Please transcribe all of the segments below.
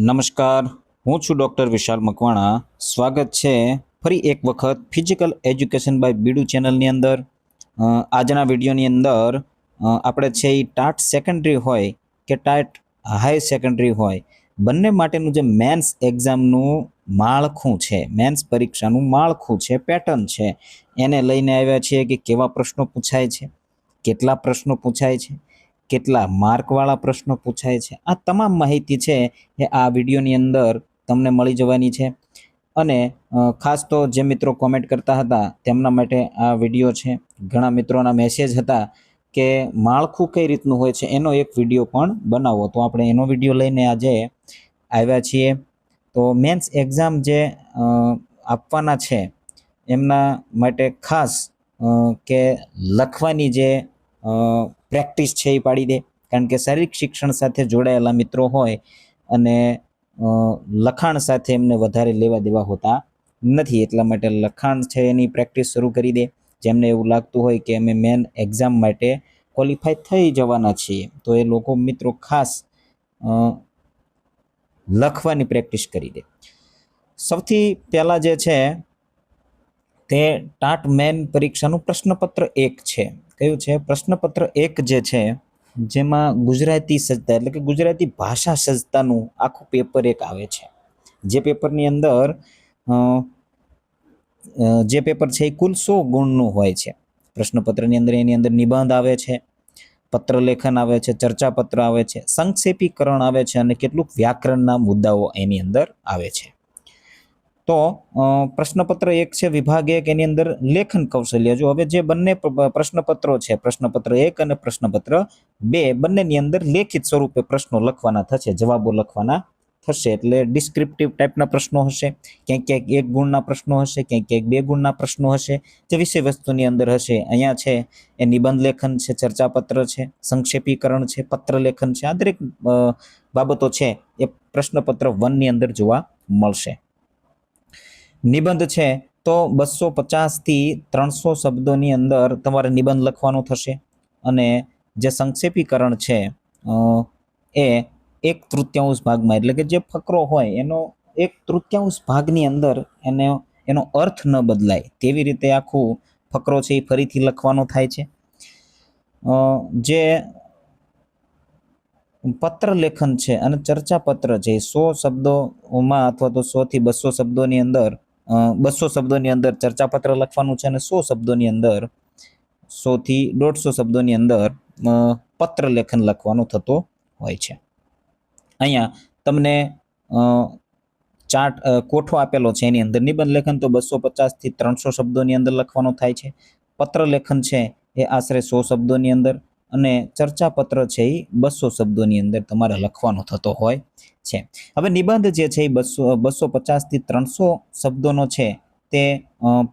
નમસ્કાર, હું છું ડૉક્ટર વિશાલ મકવાણા. સ્વાગત છે ફરી એક વખત ફિઝિકલ એજ્યુકેશન બાય બીડુ ચેનલની અંદર. આજના વિડીયોની અંદર આપણે છે એ ટાટ સેકન્ડરી હોય કે ટાટ હાઈ સેકન્ડરી હોય, બંને માટેનું જે મેન્સ એક્ઝામનું માળખું છે, મેન્સ પરીક્ષાનું માળખું છે, પેટર્ન છે, એને લઈને આવ્યા છીએ કે કેવા પ્રશ્નો પૂછાય છે, કેટલા પ્રશ્નો પૂછાય છે, કેટલા માર્કવાળા પ્રશ્નો પૂછાય છે. આ તમામ માહિતી છે એ આ વિડીયોની અંદર તમને મળી જવાની છે. અને ખાસ તો જે મિત્રો કોમેન્ટ કરતા હતા તેમના માટે આ વિડીયો છે. ઘણા મિત્રોના મેસેજ હતા કે માળખું કઈ રીતનું હોય છે એનો એક વિડીયો પણ બનાવો, તો આપણે એનો વિડીયો લઈને આજે આવ્યા છીએ. તો મેન્સ એક્ઝામ જે આપવાના છે એમના માટે ખાસ કે લખવાની જે પ્રેક્ટિસ છે એ પાડી દે, કારણ કે શારીરિક શિક્ષણ સાથે જોડાયેલા મિત્રો હોય અને લખાણ સાથે એમને વધારે લેવા દેવા હોતા નથી, એટલા માટે લખાણ છે એની પ્રેક્ટિસ શરૂ કરી દે. જેમને એવું લાગતું હોય કે અમે મેન એક્ઝામ માટે ક્વોલિફાય થઈ જવાના છીએ, તો એ લોકો મિત્રો ખાસ લખવાની પ્રેક્ટિસ કરી દે. સૌથી પહેલાં જે છે તે ટાટ મેન પરીક્ષાનું પ્રશ્નપત્ર 1 છે. કયું છે? પ્રશ્નપત્ર 1 જે છે, જેમાં ગુજરાતી સજ્જતા એટલે કે ગુજરાતી ભાષા સજ્જતાનું આખું પેપર એક આવે છે. જે પેપરની અંદર જે પેપર છે એ કુલ 100 ગુણનું હોય છે. પ્રશ્નપત્રની અંદર એની અંદર નિબંધ આવે છે, પત્રલેખન આવે છે, ચર્ચાપત્ર આવે છે, સંક્ષેપીકરણ આવે છે અને કેટલુંક વ્યાકરણના મુદ્દાઓ એની અંદર આવે છે. તો પ્રશ્નપત્ર 1 છે વિભાગ 1, એની અંદર લેખન કૌશલ્ય. જો હવે જે બંને પ્રશ્નપત્રો છે, પ્રશ્નપત્ર 1 અને પ્રશ્નપત્ર 2, બંનેની અંદર લેખિત સ્વરૂપે પ્રશ્નો લખવાના થશે, જવાબો લખવાના થશે. એટલે ડિસ્ક્રિપ્ટિવ ટાઈપના પ્રશ્નો હશે, ક્યાંક ક્યાંક 1 ગુણના પ્રશ્નો હશે, ક્યાંક ક્યાંક 2 ગુણના પ્રશ્નો હશે, જે વિષય વસ્તુની અંદર હશે. અહીંયા છે એ નિબંધ લેખન છે, ચર્ચાપત્ર છે, સંક્ષેપીકરણ છે, પત્ર લેખન છે. આ દરેક બાબતો છે એ પ્રશ્નપત્ર 1 ની અંદર જોવા મળશે. નિબંધ છે તો 250 થી 300 શબ્દોની અંદર તમારે નિબંધ લખવાનો થશે. અને જે સંક્ષેપીકરણ છે એ 1/3 ભાગમાં, એટલે કે જે ફકરો હોય એનો 1/3 ભાગની અંદર એનો અર્થ ન બદલાય તેવી રીતે આખું ફકરો છે એ ફરીથી લખવાનો થાય છે. જે પત્ર લેખન છે અને ચર્ચાપત્ર છે, 100 શબ્દોમાં અથવા તો 100 થી 200 શબ્દોની અંદર 200 શબ્દોની અંદર ચર્ચાપત્ર લખવાનું છે અને 100 શબ્દોની અંદર 100 થી 150 શબ્દોની અંદર પત્ર લેખન લખવાનો થતો હોય છે. અહીંયા તમને ચાર્ટ કોઠો આપેલો છે, એની અંદર નિબંધ લેખન તો 250 થી 300 શબ્દોની અંદર લખવાનો થાય છે. પત્ર લેખન છે એ આશરે 100 શબ્દોની અંદર અને ચર્ચાપત્ર છે એ 200 શબ્દોની અંદર તમારે લખવાનો થતો હોય છે. હવે નિબંધ જે છે એ 250 થી 300 શબ્દોનો છે તે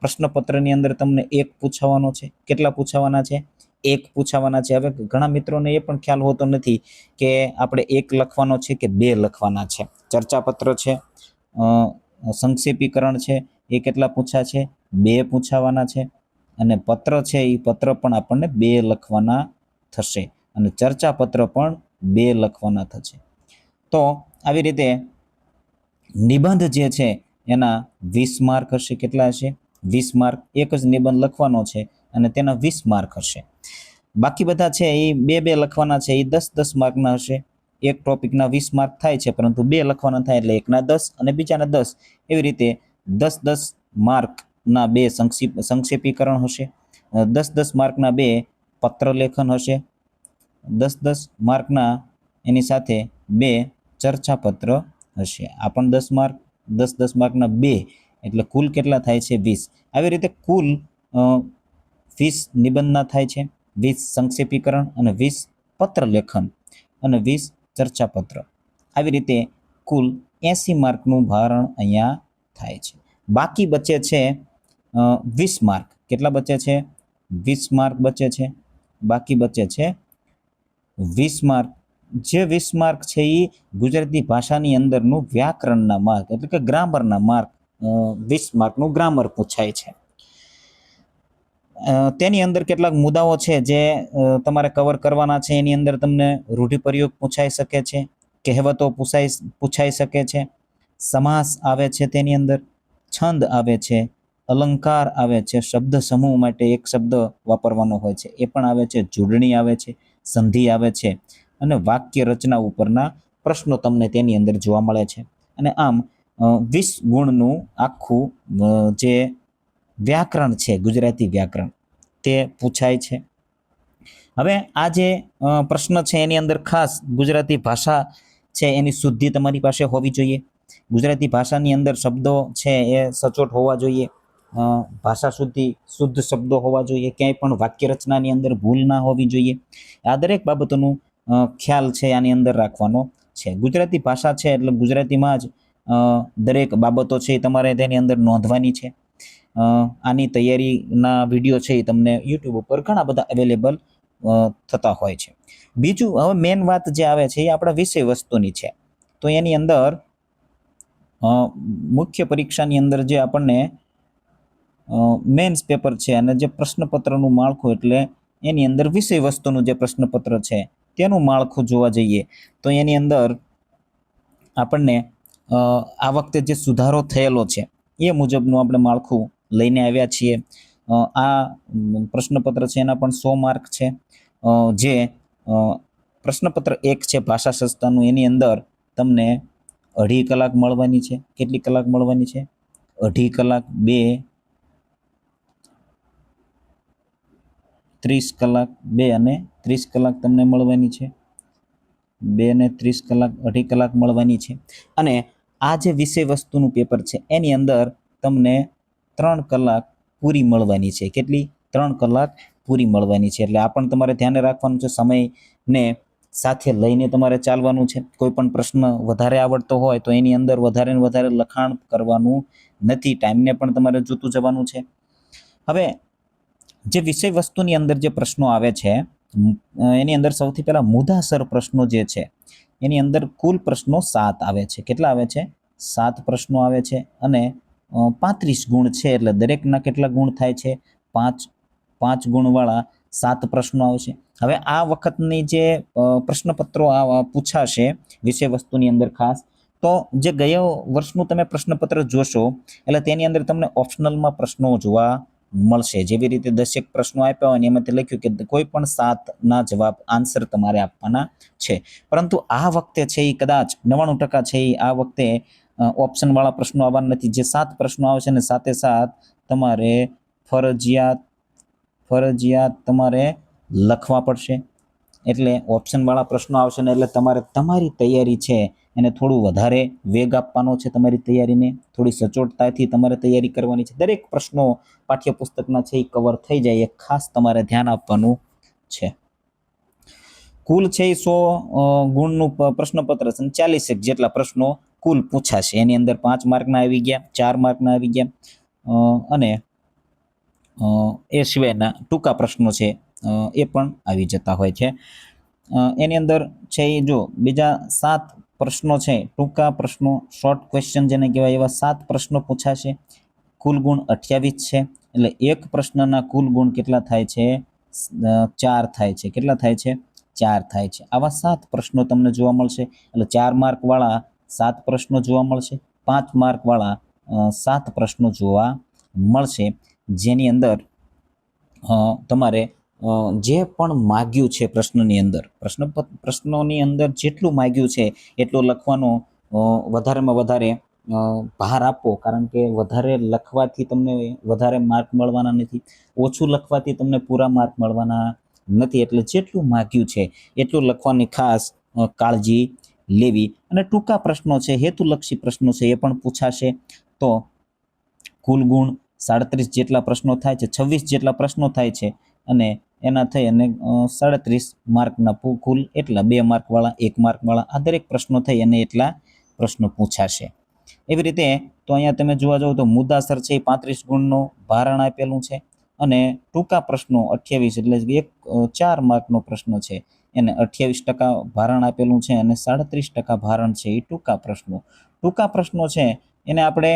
પ્રશ્નપત્રની અંદર તમને 1 પૂછાવાનો છે. કેટલા પૂછાવાના છે? 1 પૂછાવાના છે. હવે ઘણા મિત્રોને એ પણ ખ્યાલ હોતો નથી કે આપણે 1 લખવાનો છે કે 2 લખવાના છે. ચર્ચાપત્ર છે, સંક્ષેપીકરણ છે, એ કેટલા પૂછા છે? 2 પૂછાવાના છે. અને પત્ર છે એ પત્ર પણ આપણને 2 લખવાના થશે અને ચર્ચાપત્ર પણ 2 લખવાના થશે. તો આવી રીતે નિબંધ જે છે એના 20 માર્ક હશે. કેટલા હશે? 20 માર્ક. એક જ નિબંધ લખવાનો છે અને તેના 20 માર્ક હશે. બાકી બધા છે એ 2-2 લખવાના છે, એ 10-10 માર્કના હશે. એક ટોપિકના 20 માર્ક થાય છે, પરંતુ 2 લખવાના થાય એટલે એકના 10 અને બીજાના 10, એવી રીતે 10-10 માર્કના 2 સંક્ષેપીકરણ હશે, 10-10 માર્કના 2 પત્ર લેખન હશે, 10-10 માર્કના એની સાથે 2 ચર્ચાપત્ર હશે. આ પણ 10 માર્ક, 10-10 માર્કના 2, એટલે કુલ કેટલા થાય છે? 20. આવી રીતે કુલ 20 નિબંધના થાય છે, 20 સંક્ષેપીકરણ અને 20 પત્ર લેખન અને 20 ચર્ચાપત્ર. આવી રીતે કુલ 80 માર્કનું ભારણ અહીંયા થાય છે. બાકી બચે છે 20 માર્ક. કેટલા બચે છે? 20 માર્ક બચે છે. બાકી બચે છે 20 માર્ક. જે 20 માર્ક છે એ ગુજરાતી ભાષાની અંદરનું વ્યાકરણના માર્ક, એટલે કે ગ્રામરના માર્ક. 20 માર્કનું ગ્રામર પૂછાય છે. તેની અંદર કેટલાક મુદ્દાઓ છે જે તમારે કવર કરવાના છે. એની અંદર તમને રૂઢિપ્રયોગ પૂછાઈ શકે છે, કહેવતો પૂછાઈ શકે છે, સમાસ આવે છે તેની અંદર, છંદ આવે છે, અલંકાર આવે છે, શબ્દ સમૂહ માટે એક શબ્દ વાપરવાનો હોય છે એ પણ આવે છે, જોડણી આવે છે, સંધિ આવે છે, અને વાક્ય રચના ઉપરના પ્રશ્નો તમને તેની અંદર જોવા મળે છે. અને આમ 20 ગુણનું આખું જે વ્યાકરણ છે, ગુજરાતી વ્યાકરણ, તે પૂછાય છે. હવે આ જે પ્રશ્ન છે એની અંદર ખાસ ગુજરાતી ભાષા છે એની શુદ્ધિ તમારી પાસે હોવી જોઈએ. ગુજરાતી ભાષાની અંદર શબ્દો છે એ સચોટ હોવા જોઈએ, ભાષા શુદ્ધ શબ્દો હોવા જોઈએ, ક્યાંય પણ વાક્ય રચનાની અંદર ભૂલ ના હોવી જોઈએ. આ દરેક બાબતોનું ખ્યાલ છે આની અંદર રાખવાનો છે. ગુજરાતી ભાષા છે એટલે ગુજરાતીમાં જ દરેક બાબતો છે એ તમારે તેની અંદર નોંધવાની છે. આની તૈયારીના વિડીયો છે એ તમને યુટ્યુબ ઉપર ઘણા બધા અવેલેબલ થતા હોય છે. બીજું હવે મેન વાત જે આવે છે એ આપણા વિષય વસ્તુની છે. તો એની અંદર મુખ્ય પરીક્ષાની અંદર જે આપણને મેન્સ પેપર છે અને જે પ્રશ્નપત્રનું માળખું, એટલે એની અંદર વિષય વસ્તુનું જે પ્રશ્નપત્ર છે તેનું માળખું જોવા જઈએ તો એની અંદર આપણને આ વખતે જે સુધારો થયેલો છે એ મુજબનું આપણે માળખું લઈને આવ્યા છીએ. આ પ્રશ્નપત્ર છે એના પણ 100 માર્ક છે. જે પ્રશ્નપત્ર 1 છે ભાષાશાસ્ત્રનું, એની અંદર તમને 2.5 કલાક મળવાની છે. કેટલી કલાક મળવાની છે? 2.5 કલાક, 2 30 કલાક, 2 અને 30 કલાક તમને મળવાની છે. 2 અને 30 કલાક, 2.5 કલાક મળવાની છે. અને આ જે વિષય વસ્તુનું પેપર છે એની અંદર તમને 3 કલાક પૂરી મળવાની છે. કેટલી? 3 કલાક પૂરી મળવાની છે. એટલે આ પણ તમારે ધ્યાને રાખવાનું છે. સમયને સાથે લઈને તમારે ચાલવાનું છે. કોઈ પણ પ્રશ્ન વધારે આવડતો હોય તો એની અંદર વધારે ને વધારે લખાણ કરવાનું નથી. ટાઈમને પણ તમારે જોતું જવાનું છે. હવે જે વિષય વસ્તુની અંદર જે પ્રશ્નો આવે છે એની અંદર સૌથી પહેલા મુદ્દાસર પ્રશ્નો જે છે એની અંદર કુલ પ્રશ્નો 7 આવે છે. કેટલા આવે છે? 7 પ્રશ્નો આવે છે. અને 35 ગુણ છે. એટલે દરેકના કેટલા ગુણ થાય છે? 5 ગુણવાળા 7 પ્રશ્નો આવશે. હવે આ વખતની જે પ્રશ્નપત્રો પૂછાશે વિષય વસ્તુની અંદર ખાસ, તો જે ગયા વર્ષનું તમે પ્રશ્નપત્ર જોશો એટલે તેની અંદર તમને ઓપ્શનલમાં પ્રશ્નો જોવા મળશે. જેવી રીતે 10 પ્રશ્નો આપ્યા હોય ને એમાંથી લખ્યું કે કોઈ પણ 7ના જવાબ આન્સર તમારે આપવાના છે. પરંતુ આ વખતે છે એ કદાચ 99% છે એ આ વખતે ઓપ્શન વાળા પ્રશ્નો આવવાના નથી. જે 7 પ્રશ્નો આવશે ને સાથે સાથ તમારે ફરજિયાત તમારે લખવા પડશે. એટલે ઓપ્શન વાળા પ્રશ્નો આવશે ને એટલે તમારે તમારી તૈયારી છે એને થોડું વધારે વેગ આપવાનો છે. તમારી તૈયારીને થોડી સચોટતાથી તમારે તૈયારી કરવાની છે. દરેક પ્રશ્નો પાઠ્યપુસ્તકના છે એ કવર થઈ જાય એ ખાસ તમારે ધ્યાન આપવાનું છે. કુલ છે એ 100 ગુણનું પ્રશ્નપત્ર છે. 40 જેટલા પ્રશ્નો કુલ પૂછાશે. એની અંદર 5 માર્કના આવી ગયા, 4 માર્કના આવી ગયા, અને એ સિવાયના ટૂંકા પ્રશ્નો છે એ પણ આવી જતા હોય છે. એની અંદર છે એ જો બીજા 7 પ્રશ્નો છે, ટૂંકા પ્રશ્નો, શોર્ટ ક્વેશ્ચન જેને કહેવાય, એવા 7 પ્રશ્નો પૂછાશે. કુલ ગુણ 28 છે. એટલે એક પ્રશ્નના કુલ ગુણ કેટલા થાય છે? 4 થાય છે. કેટલા થાય છે? 4 થાય છે. આવા 7 પ્રશ્નો તમને જોવા મળશે. એટલે 4 માર્કવાળા 7 પ્રશ્નો જોવા મળશે, 5 માર્કવાળા 7 પ્રશ્નો જોવા મળશે. જેની અંદર તમારે જે પણ માગ્યું છે પ્રશ્નની અંદર, પ્રશ્નોની અંદર જેટલું માગ્યું છે એટલું લખવાનો વધારેમાં વધારે ભાર આપો. કારણ કે વધારે લખવાથી તમને વધારે માર્ક મળવાના નથી, ઓછું લખવાથી તમને પૂરા માર્ક મળવાના નથી. એટલે જેટલું માગ્યું છે એટલું લખવાની ખાસ કાળજી લેવી. અને ટૂંકા પ્રશ્નો છે, હેતુલક્ષી પ્રશ્નો છે, એ પણ પૂછાશે. તો કુલ ગુણ 37 જેટલા પ્રશ્નો થાય છે, 26 જેટલા પ્રશ્નો થાય છે. અને એના થઈ અને 37 માર્કના કુલ એટલા 2 માર્કવાળા, 1 માર્કવાળા, આ દરેક પ્રશ્નો થઈ અને એટલા પ્રશ્નો પૂછાશે. એવી રીતે તો અહીંયા તમે જોવા જાવ તો મુદ્દાસર છે 35 ગુણનો ભારણ આપેલું છે. અને ટૂંકા પ્રશ્નો 28, એટલે 4 માર્કનો પ્રશ્ન છે એને 28% ભારણ આપેલું છે. અને 37% ભારણ છે એ ટૂંકા પ્રશ્નો છે એને આપણે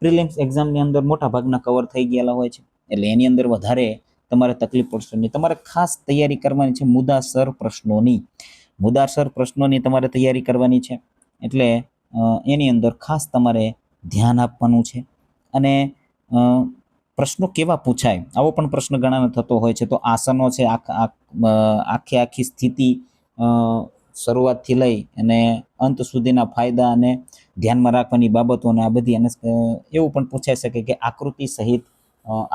પ્રિલિમ્સ એક્ઝામની અંદર મોટા ભાગના કવર થઈ ગયેલા હોય છે. એટલે એની અંદર વધારે તમારે તકલીફ પડશે નહીં. તમારે ખાસ તૈયારી કરવાની છે મુદ્દાસર પ્રશ્નોની. મુદ્દાસર પ્રશ્નોની તમારે તૈયારી કરવાની છે, એટલે એની અંદર ખાસ તમારે ધ્યાન આપવાનું છે. અને પ્રશ્નો કેવા પૂછાય આવો પણ પ્રશ્ન ઘણાને થતો હોય છે. તો આસનો છે, આખી સ્થિતિ શરૂઆતથી લઈ અને અંત સુધીના ફાયદા અને ધ્યાનમાં રાખવાની બાબતો અને આ બધી. અને એવું પણ પૂછાઈ શકે કે આકૃતિ સહિત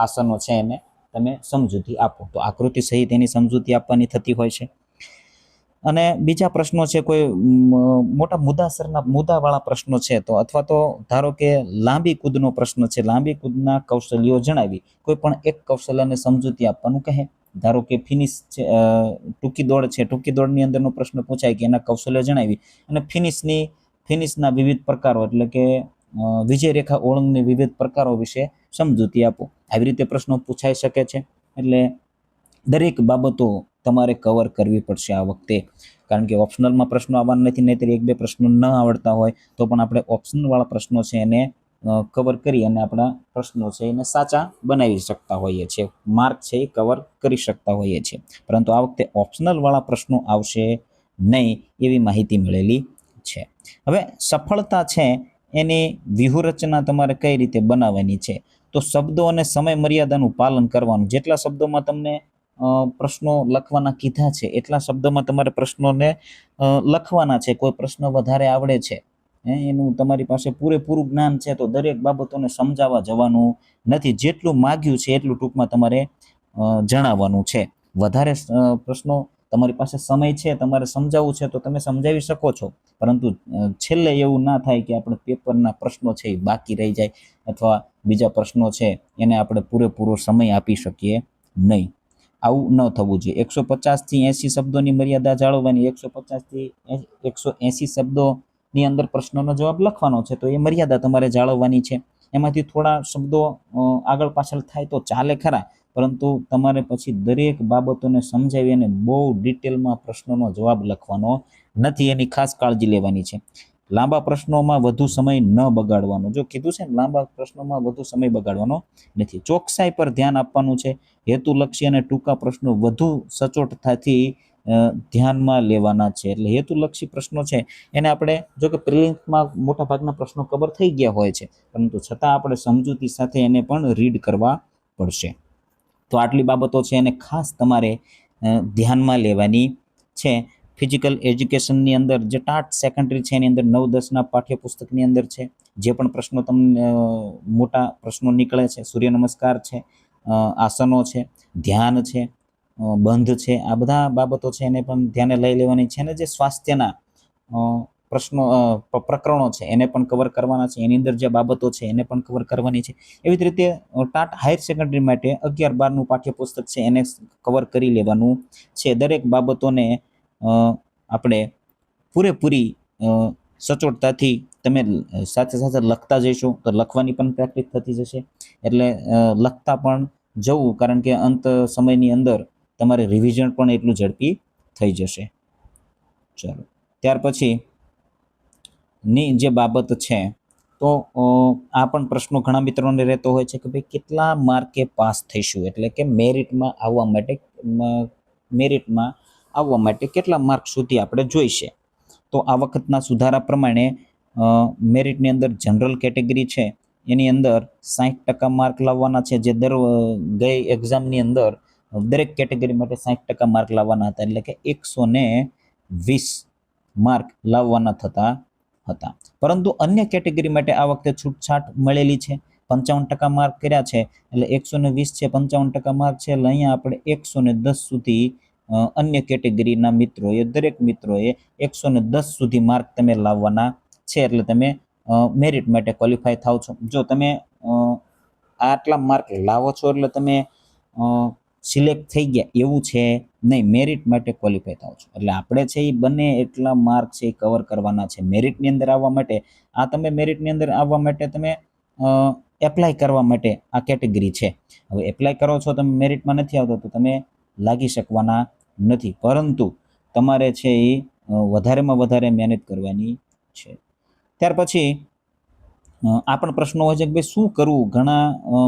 આસનો છે એને તમે સમજૂતી આપો, તો આકૃતિ સહિત એની સમજૂતી આપવાની થતી હોય છે. અને બીજા પ્રશ્નો છે, કોઈ મોટા મુદ્દાવાળા પ્રશ્નો છે, તો અથવા તો ધારો કે લાંબી કૂદનો પ્રશ્ન છે, લાંબી કૂદના કૌશલ્યો જણાવી, કોઈ પણ એક કૌશલ્યને સમજૂતી આપવાનું કહે. ધારો કે ફિનિશ છે, ટૂંકી દોડ છે, ટૂંકી દોડની અંદરનો પ્રશ્ન પૂછાય કે એના કૌશલ્ય જણાવી અને ફિનિશના વિવિધ પ્રકારો, એટલે કે વિજય રેખા ઓળંગની વિવિધ પ્રકારો વિશે સમજૂતી આપો. આવી રીતે પ્રશ્નો પૂછાઈ શકે છે. એટલે દરેક બાબતો તમારે કવર કરવી પડશે આ વખતે, કારણ કે ઓપ્શનલમાં પ્રશ્નો આવવાના નથી. નહીંતર 1-2 પ્રશ્નો ન આવડતા હોય તો પણ આપણે ઓપ્શનલવાળા પ્રશ્નો છે એને કવર કરી અને આપણા પ્રશ્નો છે એને સાચા બનાવી શકતા હોઈએ છીએ, માર્ક છે એ કવર કરી શકતા હોઈએ છીએ. પરંતુ આ વખતે ઓપ્શનલવાળા પ્રશ્નો આવશે નહીં એવી માહિતી મળેલી છે. હવે સફળતા છે એની વ્યૂહરચના તમારે કઈ રીતે બનાવવાની છે, તો શબ્દો અને સમય મર્યાદાનું પાલન કરવાનું. જેટલા શબ્દોમાં તમને પ્રશ્નો લખવાના કીધા છે એટલા શબ્દોમાં તમારે પ્રશ્નોને લખવાના છે. કોઈ પ્રશ્ન વધારે આવડે છે, એનું તમારી પાસે પૂરેપૂરું જ્ઞાન છે, તો દરેક બાબતોને સમજાવવા જવાનું નથી. જેટલું માગ્યું છે એટલું ટૂંકમાં તમારે જણાવવાનું છે. વધારે પ્રશ્નો તમારી પાસે સમય છે, તમારે સમજાવવું છે તો તમે સમજાવી શકો છો, પરંતુ છેલ્લે એવું ના થાય કે આપણે પેપરના પ્રશ્નો છે એ બાકી રહી જાય અથવા બીજા પ્રશ્નો છે એને આપણે પૂરેપૂરો સમય આપી શકીએ નહીં. આવું ન થવું જોઈએ. 150 થી 80 શબ્દોની મર્યાદા જાળવવાની. 150 થી 180 શબ્દોની અંદર પ્રશ્નનો જવાબ લખવાનો છે, તો એ મર્યાદા તમારે જાળવવાની છે. એમાંથી થોડા શબ્દો આગળ પાછળ થાય તો ચાલે ખરા, પરંતુ તમારે પછી દરેક બાબતોને સમજાવી અને બહુ ડિટેલમાં પ્રશ્નોનો જવાબ લખવાનો નથી. એની ખાસ કાળજી લેવાની છે. લાંબા પ્રશ્નોમાં વધુ સમય ન બગાડવાનો. જો કીધું છે ને, લાંબા પ્રશ્નોમાં વધુ સમય બગાડવાનો નથી. ચોકસાઈ પર ધ્યાન આપવાનું છે. હેતુલક્ષી અને ટૂંકા પ્રશ્નો વધુ સચોટતાથી ધ્યાનમાં લેવાના છે. એટલે હેતુલક્ષી પ્રશ્નો છે એને આપણે, જો કે પ્રિલિમ્સમાં મોટા ભાગના પ્રશ્નો કવર થઈ ગયા હોય છે, પરંતુ છતાં આપણે સમજૂતી સાથે એને પણ રીડ કરવા પડશે. તો આટલી બાબતો છે એને ખાસ તમારે ધ્યાનમાં લેવાની છે. ફિઝિકલ એજ્યુકેશનની અંદર જે ટાટ સેકન્ડરી છે એની અંદર 9-10ના પાઠ્યપુસ્તકની અંદર છે. જે પણ પ્રશ્નો તમને મોટા પ્રશ્નો નીકળે છે, સૂર્ય નમસ્કાર છે, આસનો છે, ધ્યાન છે, બંધ છે, આ બધા બાબતો છે એને પણ ધ્યાને લઈ લેવાની છે. અને જે સ્વાસ્થ્યના પ્રશ્નો પ્રકરણો છે એને પણ કવર કરવાના છે. એની અંદર જે બાબતો છે એને પણ કવર કરવાની છે. એવી જ રીતે ટાટ હાયર સેકન્ડરી માટે 11-12નું પાઠ્યપુસ્તક છે એને કવર કરી લેવાનું છે. દરેક બાબતોને આપણે પૂરેપૂરી સચોટતાથી તમે સાથે સાથે લખતા જઈશો તો લખવાની પણ પ્રેક્ટિસ થતી જશે. એટલે લખતા પણ જવું, કારણ કે અંત સમયની અંદર તમારે રિવિઝન પણ એટલું ઝડપી થઈ જશે. ચાલો, ત્યાર પછી ની જે બાબત છે, તો આ પણ પ્રશ્નો ઘણા મિત્રોને રહેતો હોય છે કે ભાઈ કેટલા માર્કે પાસ થઈશું, એટલે કે મેરિટમાં આવવા માટે કેટલા માર્ક સુધી આપણે જોઈશે. તો આ વખતના સુધારા પ્રમાણે મેરિટની અંદર જનરલ કેટેગરી છે એની અંદર 60% માર્ક લાવવાના છે. જે ગઈ એક્ઝામની અંદર દરેક કેટેગરી માટે 60% માર્ક લાવવાના હતા, એટલે કે 120 માર્ક લાવવાના થતા હતા. પરંતુ અન્ય કેટેગરી માટે આ વખતે છૂટછાટ મળેલી છે. 55% માર્ક કર્યા છે એટલે 120 છે, 55% માર્ક છે એટલે અહીંયા આપણે 110 સુધી અન્ય કેટેગરીના મિત્રોએ, દરેક મિત્રોએ 110 સુધી માર્ક તમે લાવવાના છે. એટલે તમે મેરિટ માટે ક્વોલિફાય થાવ છો. જો તમે આટલા માર્ક લાવો છો એટલે તમે સિલેક્ટ થઈ ગયા એવું છે નહીં, મેરિટ માટે ક્વોલિફાય થાવ છો. એટલે આપણે છે એ બને એટલા માર્ક છે એ કવર કરવાના છે મેરિટની અંદર આવવા માટે. આ તમે મેરિટની અંદર આવવા માટે તમે એપ્લાય કરવા માટે આ કેટેગરી છે. હવે એપ્લાય કરો છો, તમે મેરિટમાં નથી આવતો તો તમે લાગી શકવાના નથી, પરંતુ તમારે છે એ વધારેમાં વધારે મહેનત કરવાની છે. ત્યાર પછી આ પણ પ્રશ્નો હોય છે કે ભાઈ શું કરવું. ઘણા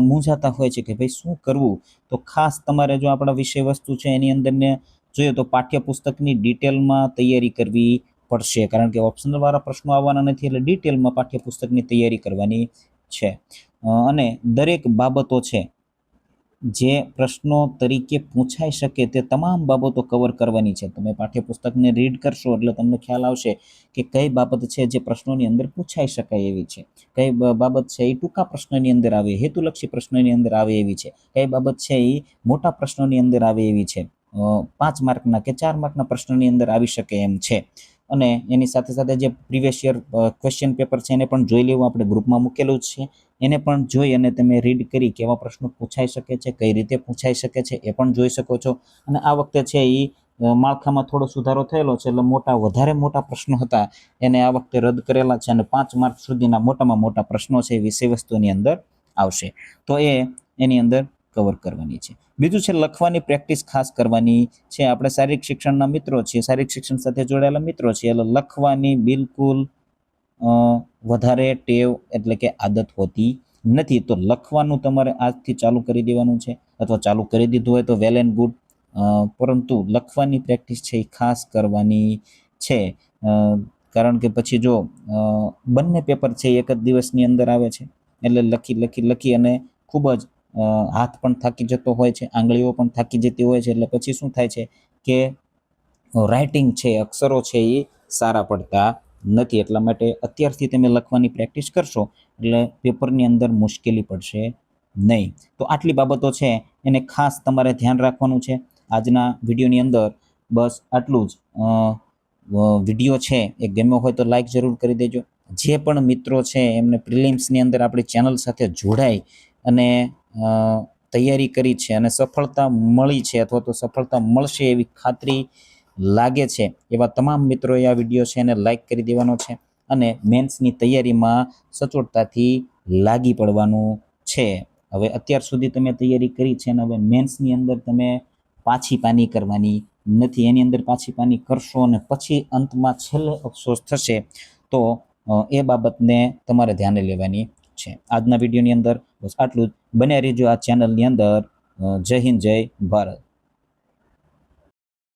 મૂંઝાતા હોય છે કે ભાઈ શું કરવું. તો ખાસ તમારે જો આપણા વિષય વસ્તુ છે એની અંદર ને જોઈએ તો પાઠ્યપુસ્તકની ડિટેલમાં તૈયારી કરવી પડશે, કારણ કે ઓપ્શનલવાળા પ્રશ્નો આવવાના નથી, એટલે ડિટેલમાં પાઠ્યપુસ્તકની તૈયારી કરવાની છે. અને દરેક બાબતો છે જે પ્રશ્નો તરીકે પૂછાઈ શકે તે તમામ બાબતો કવર કરવાની છે. તમે પાઠ્યપુસ્તકને રીડ કરશો એટલે તમને ખ્યાલ આવશે કે કઈ બાબત છે જે પ્રશ્નોની અંદર પૂછાઈ શકાય એવી છે, કઈ બાબત છે એ ટૂંકા પ્રશ્નની અંદર આવે, હેતુલક્ષી પ્રશ્નની અંદર આવે એવી છે, કઈ બાબત છે એ મોટા પ્રશ્નોની અંદર આવે એવી છે, 5 માર્કના કે 4 માર્કના પ્રશ્નની અંદર આવી શકે એમ છે. અને એની સાથે સાથે જે પ્રીવિયસ યર ક્વેશ્ચન પેપર છે એને પણ જોઈ લેવું, આપણે ગ્રુપમાં મૂકેલું જ છે, એને પણ જોઈ અને તમે રીડ કરી કેવા પ્રશ્નો પૂછાઈ શકે છે, કઈ રીતે પૂછાઈ શકે છે એ પણ જોઈ શકો છો. અને આ વખતે છે એ માળખામાં થોડો સુધારો થયેલો છે, એટલે વધારે મોટા પ્રશ્નો હતા એને આ વખતે રદ કરેલા છે, અને 5 માર્ક સુધીના મોટામાં મોટા પ્રશ્નો છે એ વિષય વસ્તુની અંદર આવશે. તો એની અંદર કવર કરવાની છે. બીજું છે લખવાની પ્રેક્ટિસ ખાસ કરવાની છે. આપણે શારીરિક શિક્ષણના મિત્રો છીએ, શારીરિક શિક્ષણ સાથે જોડાયેલા મિત્રો છીએ, એટલે લખવાની બિલકુલ વધારે ટેવ એટલે કે આદત હોતી નથી. તો લખવાનું તમારે આજથી ચાલુ કરી દેવાનું છે, અથવા ચાલુ કરી દીધું હોય તો વેલ એન્ડ ગુડ, પરંતુ લખવાની પ્રેક્ટિસ છે એ ખાસ કરવાની છે. કારણ કે પછી જો બંને પેપર છે એક જ દિવસની અંદર આવે છે, એટલે લખી અને ખૂબ જ હાથ પણ થાકી જતો હોય છે, આંગળીઓ પણ થાકી જતી હોય છે, એટલે પછી શું થાય છે કે રાઇટિંગ છે, અક્ષરો છે એ સારા પડતા નથી. એટલા માટે અત્યારથી તમે લખવાની પ્રેક્ટિસ કરશો એટલે પેપરની અંદર મુશ્કેલી પડશે નહીં. તો આટલી બાબતો છે એને ખાસ તમારે ધ્યાન રાખવાનું છે. આજના વિડીયોની અંદર બસ આટલું જ. વિડીયો છે એ ગમ્યો હોય તો લાઈક જરૂર કરી દેજો. જે પણ મિત્રો છે એમને પ્રિલિમ્સની અંદર આપણી ચેનલ સાથે જોડાઈ અને તૈયારી કરી છે અને સફળતા મળી છે, અથવા તો સફળતા મળશે એવી ખાતરી લાગે છે, એવા તમામ મિત્રોએ આ વિડીયો છે એને લાઈક કરી દેવાનો છે, અને મેન્સની તૈયારીમાં સચોટતાથી લાગી પડવાનું છે. હવે અત્યાર સુધી તમે તૈયારી કરી છે અને હવે મેન્સની અંદર તમે પાછી પાની કરવાની નથી. એની અંદર પાછી પાની કરશો અને પછી અંતમાં છેલ્લે અફસોસ થશે, તો એ બાબતને તમારે ધ્યાને લેવાની છે. આજના વિડીયોની અંદર બસ આટલું જ. બન્યા રહેજો આ ચેનલની અંદર. જય હિન્દ, જય ભારત.